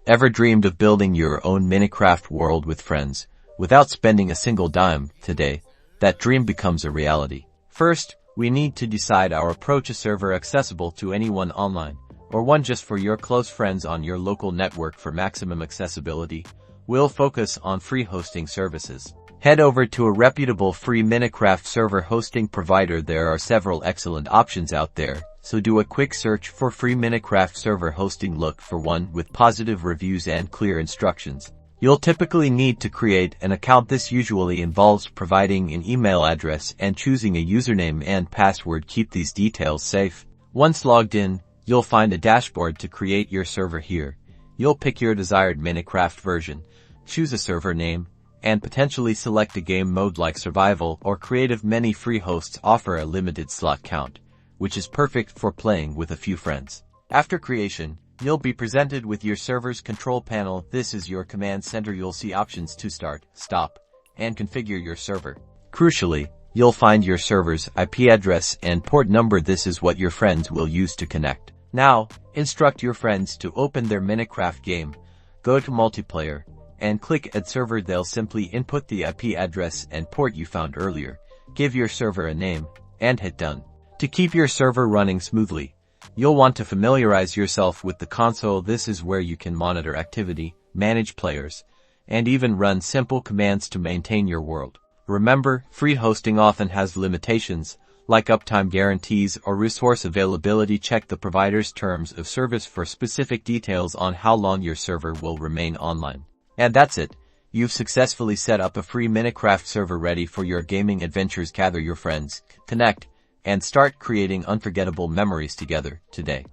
Ever dreamed of building your own Minecraft world with friends without spending a single dime? Today, that dream becomes a reality. First, we need to decide our approach: a server accessible to anyone online, or one just for your close friends on your local network. For maximum accessibility, we'll focus on free hosting services. Head over to a reputable free Minecraft server hosting provider. There are several excellent options out there, so do a quick search for free Minecraft server hosting. Look for one with positive reviews and clear instructions. You'll typically need to create an account. This usually involves providing an email address and choosing a username and password. Keep these details safe. Once logged in, you'll find a dashboard to create your server. Here, you'll pick your desired Minecraft version, choose a server name, and potentially select a game mode like survival or creative. Many free hosts offer a limited slot count, which is perfect for playing with a few friends. After creation, you'll be presented with your server's control panel. This is your command center. You'll see options to start, stop, and configure your server. Crucially, you'll find your server's IP address and port number. This is what your friends will use to connect. Now, instruct your friends to open their Minecraft game. Go to multiplayer and click add server. They'll simply input the IP address and port you found earlier. Give your server a name and hit done. To keep your server running smoothly, you'll want to familiarize yourself with the console. This is where you can monitor activity, manage players, and even run simple commands to maintain your world. Remember, free hosting often has limitations, like uptime guarantees or resource availability. Check the provider's terms of service for specific details on how long your server will remain online. And that's it. You've successfully set up a free Minecraft server ready for your gaming adventures. Gather your friends, connect, and start creating unforgettable memories together today.